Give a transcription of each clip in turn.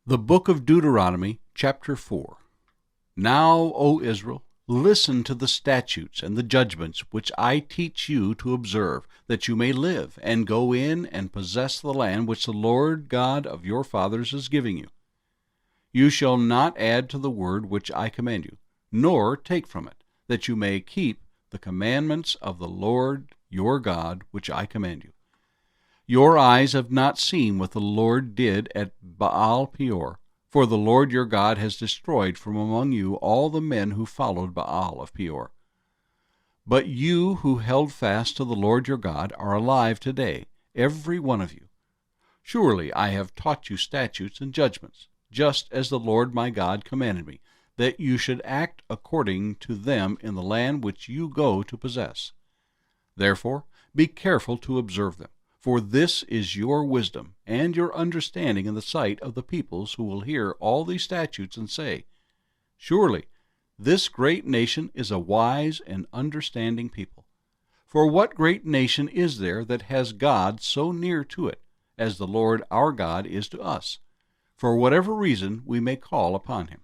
The book of Deuteronomy, chapter 4. Now, O Israel, listen to the statutes and the judgments which I teach you to observe, that you may live, and go in and possess the land which the Lord God of your fathers is giving you. You shall not add to the word which I command you, nor take from it, that you may keep the commandments of the Lord your God which I command you. Your eyes have not seen what the Lord did at Baal-peor, for the Lord your God has destroyed from among you all the men who followed Baal of Peor. But you who held fast to the Lord your God are alive today, every one of you. Surely I have taught you statutes and judgments, just as the Lord my God commanded me, that you should act according to them in the land which you go to possess. Therefore be careful to observe them. For this is your wisdom and your understanding in the sight of the peoples who will hear all these statutes and say, Surely this great nation is a wise and understanding people. For what great nation is there that has God so near to it, as the Lord our God is to us, for whatever reason we may call upon him?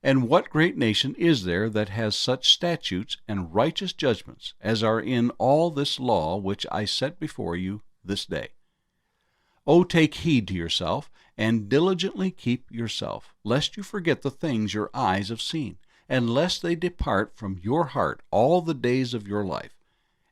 And what great nation is there that has such statutes and righteous judgments as are in all this law which I set before you this day? O take heed to yourself, and diligently keep yourself, lest you forget the things your eyes have seen, and lest they depart from your heart all the days of your life,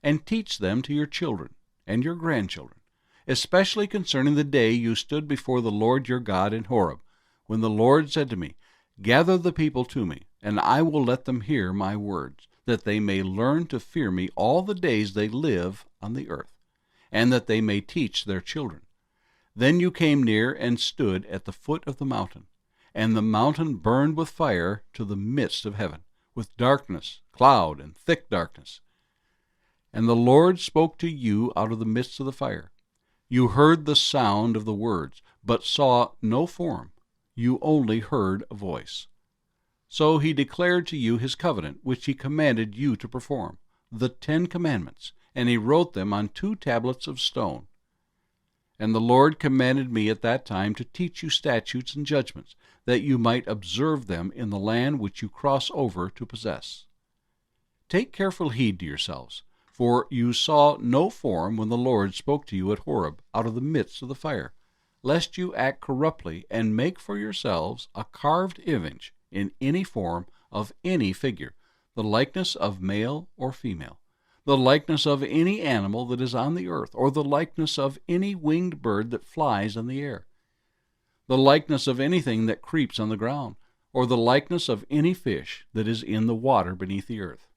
and teach them to your children and your grandchildren, especially concerning the day you stood before the Lord your God in Horeb, when the Lord said to me, Gather the people to me, and I will let them hear my words, that they may learn to fear me all the days they live on the earth, and that they may teach their children. Then you came near and stood at the foot of the mountain, and the mountain burned with fire to the midst of heaven, with darkness, cloud, and thick darkness. And the Lord spoke to you out of the midst of the fire. You heard the sound of the words, but saw no form. You only heard a voice. So he declared to you his covenant, which he commanded you to perform, the 10 Commandments, and he wrote them on 2 tablets of stone. And the Lord commanded me at that time to teach you statutes and judgments, that you might observe them in the land which you cross over to possess. Take careful heed to yourselves, for you saw no form when the Lord spoke to you at Horeb out of the midst of the fire, lest you act corruptly and make for yourselves a carved image in any form of any figure, the likeness of male or female, the likeness of any animal that is on the earth, or the likeness of any winged bird that flies in the air, the likeness of anything that creeps on the ground, or the likeness of any fish that is in the water beneath the earth.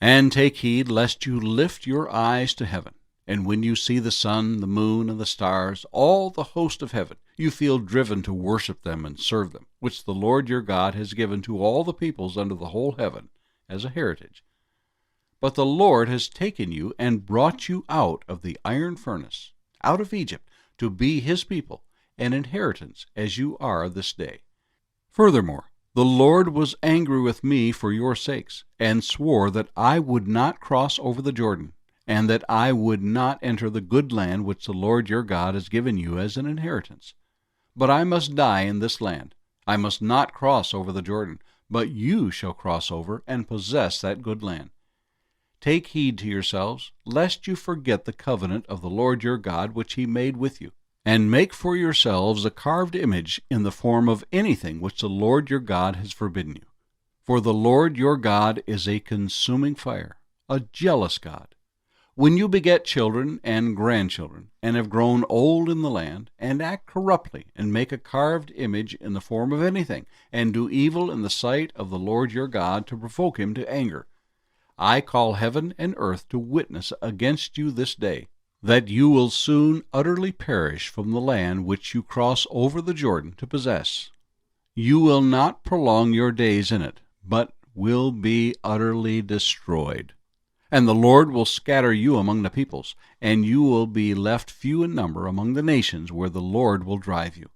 And take heed lest you lift your eyes to heaven, and when you see the sun, the moon, and the stars, all the host of heaven, you feel driven to worship them and serve them, which the Lord your God has given to all the peoples under the whole heaven as a heritage. But the Lord has taken you and brought you out of the iron furnace, out of Egypt, to be his people, an inheritance, as you are this day. Furthermore, the Lord was angry with me for your sakes, and swore that I would not cross over the Jordan, and that I would not enter the good land which the Lord your God has given you as an inheritance. But I must die in this land. I must not cross over the Jordan, but you shall cross over and possess that good land. Take heed to yourselves, lest you forget the covenant of the Lord your God which he made with you, and make for yourselves a carved image in the form of anything which the Lord your God has forbidden you. For the Lord your God is a consuming fire, a jealous God. When you beget children and grandchildren, and have grown old in the land, and act corruptly, and make a carved image in the form of anything, and do evil in the sight of the Lord your God to provoke him to anger, I call heaven and earth to witness against you this day, that you will soon utterly perish from the land which you cross over the Jordan to possess. You will not prolong your days in it, but will be utterly destroyed. And the Lord will scatter you among the peoples, and you will be left few in number among the nations where the Lord will drive you.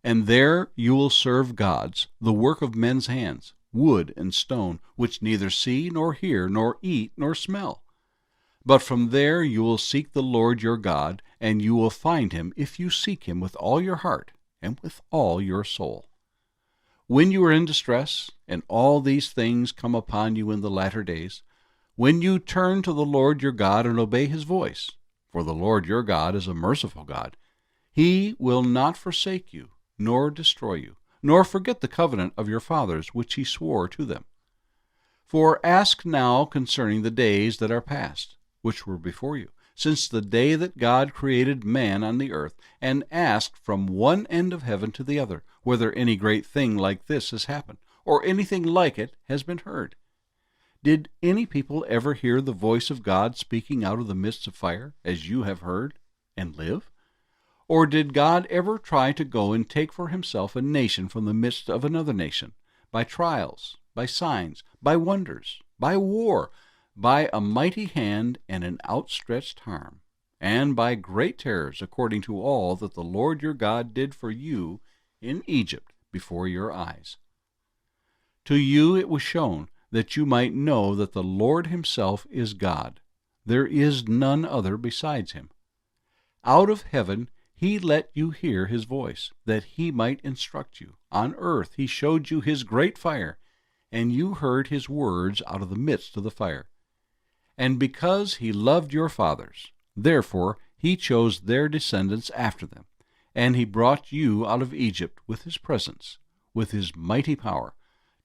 And there you will serve gods, the work of men's hands, wood and stone, which neither see nor hear nor eat nor smell. But from there you will seek the Lord your God, and you will find him if you seek him with all your heart. and with all your soul. When you are in distress, and all these things come upon you in the latter days, when you turn to the Lord your God and obey his voice, for the Lord your God is a merciful God, he will not forsake you, nor destroy you, nor forget the covenant of your fathers which he swore to them. For ask now concerning the days that are past, which were before you, since the day that God created man on the earth, and asked from one end of heaven to the other, whether any great thing like this has happened, or anything like it has been heard. Did any people ever hear the voice of God speaking out of the midst of fire, as you have heard, and live? Or did God ever try to go and take for himself a nation from the midst of another nation, by trials, by signs, by wonders, by war, by a mighty hand and an outstretched arm, and by great terrors, according to all that the Lord your God did for you in Egypt before your eyes? To you it was shown that you might know that the Lord himself is God. There is none other besides him. Out of heaven he let you hear his voice, that he might instruct you. On earth he showed you his great fire, and you heard his words out of the midst of the fire. And because he loved your fathers, therefore he chose their descendants after them, and he brought you out of Egypt with his presence, with his mighty power,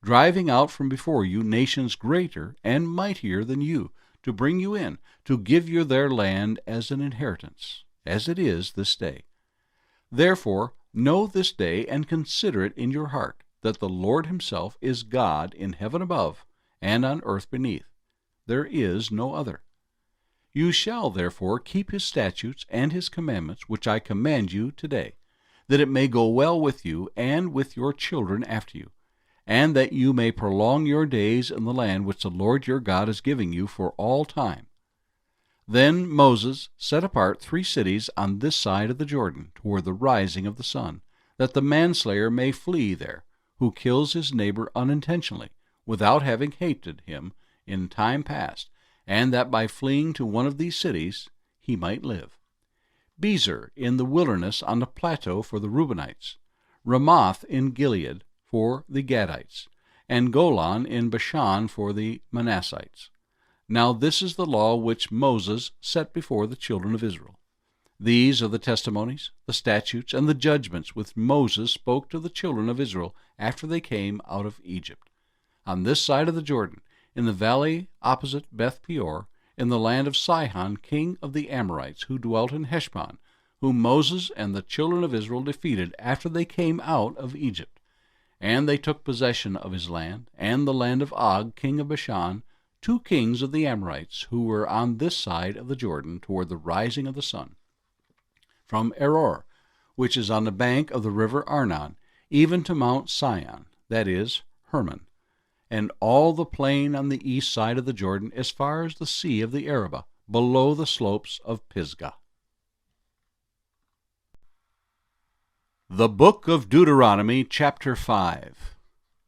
driving out from before you nations greater and mightier than you, to bring you in, to give you their land as an inheritance, as it is this day. Therefore know this day and consider it in your heart, that the Lord himself is God in heaven above and on earth beneath. There is no other. You shall therefore keep his statutes and his commandments, which I command you today, that it may go well with you and with your children after you, and that you may prolong your days in the land which the Lord your God is giving you for all time. Then Moses set apart 3 cities on this side of the Jordan, toward the rising of the sun, that the manslayer may flee there, who kills his neighbor unintentionally, without having hated him in time past, and that by fleeing to one of these cities he might live. Bezer in the wilderness on the plateau for the Reubenites, Ramoth in Gilead for the Gadites, and Golan in Bashan for the Manassites. Now this is the law which Moses set before the children of Israel. These are the testimonies, the statutes, and the judgments which Moses spoke to the children of Israel after they came out of Egypt, on this side of the Jordan, in the valley opposite Beth Peor, in the land of Sihon, king of the Amorites, who dwelt in Heshbon, whom Moses and the children of Israel defeated after they came out of Egypt. And they took possession of his land, and the land of Og, king of Bashan, 2 kings of the Amorites, who were on this side of the Jordan toward the rising of the sun, from Eror, which is on the bank of the river Arnon, even to Mount Sion, that is, Hermon, and all the plain on the east side of the Jordan as far as the sea of the Arabah, below the slopes of Pisgah. The Book of Deuteronomy, chapter 5.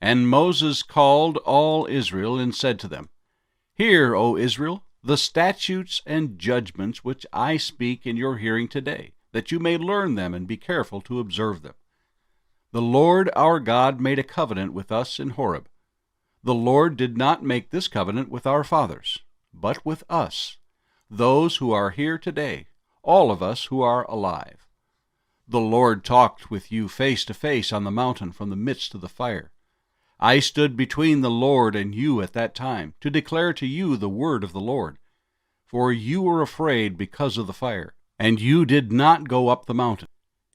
And Moses called all Israel and said to them, Hear, O Israel, the statutes and judgments which I speak in your hearing today, that you may learn them and be careful to observe them. The Lord our God made a covenant with us in Horeb. The Lord did not make this covenant with our fathers, but with us, those who are here today, all of us who are alive. The Lord talked with you face to face on the mountain from the midst of the fire. I stood between the Lord and you at that time, to declare to you the word of the Lord. For you were afraid because of the fire, and you did not go up the mountain.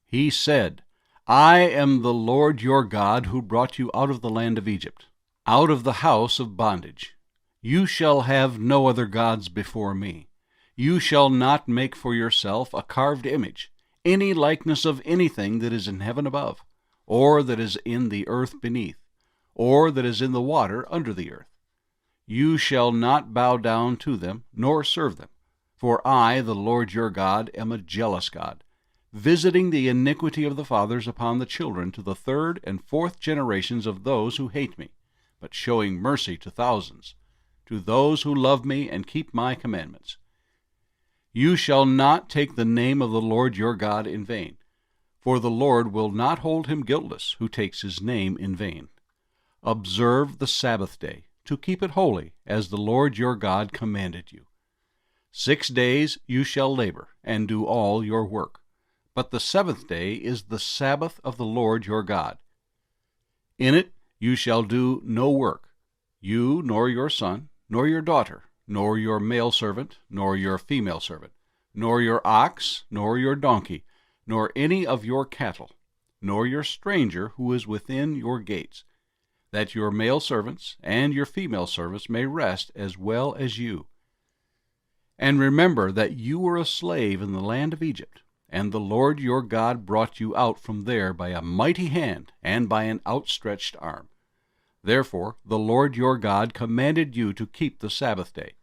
He said, I am the Lord your God, who brought you out of the land of Egypt, out of the house of bondage. You shall have no other gods before me. You shall not make for yourself a carved image, any likeness of anything that is in heaven above, or that is in the earth beneath, or that is in the water under the earth. You shall not bow down to them, nor serve them. For I, the Lord your God, am a jealous God, visiting the iniquity of the fathers upon the children to the 3rd and 4th generations of those who hate me, but showing mercy to thousands, to those who love me and keep my commandments. You shall not take the name of the Lord your God in vain, For the Lord will not hold him guiltless who takes his name in vain. Observe the Sabbath day, to keep it holy, as the Lord your God commanded you. 6 days you shall labor, and do all your work. But the seventh day is the Sabbath of the Lord your God. In it you shall do no work, you nor your son, nor your daughter, nor your male servant, nor your female servant, nor your ox, nor your donkey, nor any of your cattle, nor your stranger who is within your gates, that your male servants and your female servants may rest as well as you. And remember that you were a slave in the land of Egypt, and the Lord your God brought you out from there by a mighty hand and by an outstretched arm. Therefore the Lord your God commanded you to keep the Sabbath day.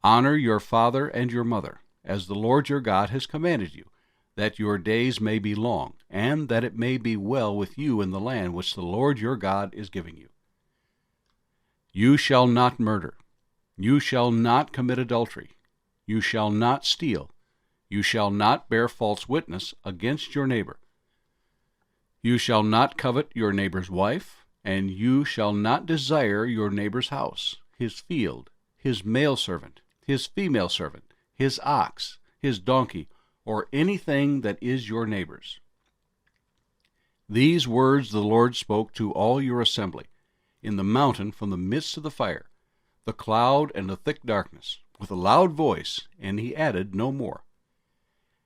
Honor your father and your mother, as the Lord your God has commanded you, that your days may be long, and that it may be well with you in the land which the Lord your God is giving you. You shall not murder. You shall not commit adultery. You shall not steal. You shall not bear false witness against your neighbor. You shall not covet your neighbor's wife, and you shall not desire your neighbor's house, his field, his male servant, his female servant, his ox, his donkey, or anything that is your neighbor's. These words the Lord spoke to all your assembly, in the mountain from the midst of the fire, the cloud and the thick darkness, with a loud voice, and he added no more.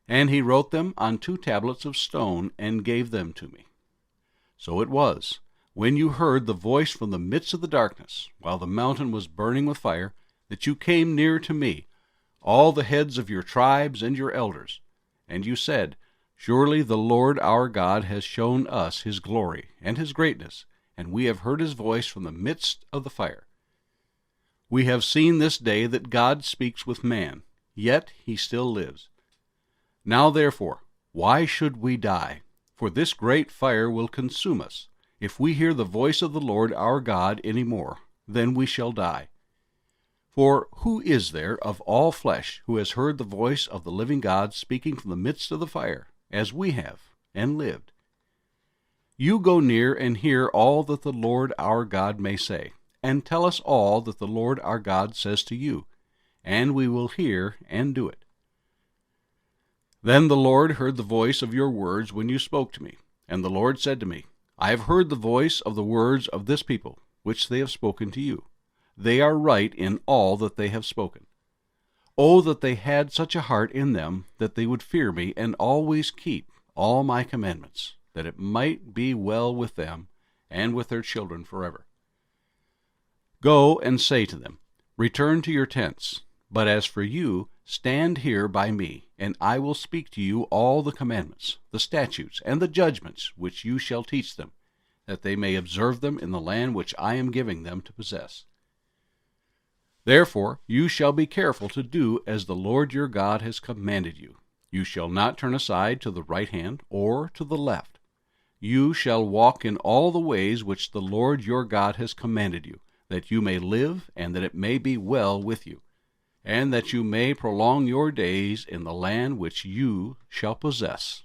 And he wrote them on 2 tablets of stone, and gave them to me. So it was, when you heard the voice from the midst of the darkness, while the mountain was burning with fire, that you came near to me, all the heads of your tribes and your elders, and you said, Surely the Lord our God has shown us his glory and his greatness, and we have heard his voice from the midst of the fire. We have seen this day that God speaks with man, yet he still lives. Now therefore, why should we die? For this great fire will consume us. If we hear the voice of the Lord our God any more, then we shall die. For who is there of all flesh who has heard the voice of the living God speaking from the midst of the fire, as we have, and lived? You go near and hear all that the Lord our God may say, and tell us all that the Lord our God says to you, and we will hear and do it. Then the Lord heard the voice of your words when you spoke to me, and the Lord said to me, I have heard the voice of the words of this people, which they have spoken to you. They are right in all that they have spoken. Oh, that they had such a heart in them, that they would fear me and always keep all my commandments, that it might be well with them and with their children forever. Go and say to them, Return to your tents, but as for you, stand here by me, and I will speak to you all the commandments, the statutes, and the judgments which you shall teach them, that they may observe them in the land which I am giving them to possess. Therefore you shall be careful to do as the Lord your God has commanded you. You shall not turn aside to the right hand or to the left. You shall walk in all the ways which the Lord your God has commanded you, that you may live, and that it may be well with you, and that you may prolong your days in the land which you shall possess.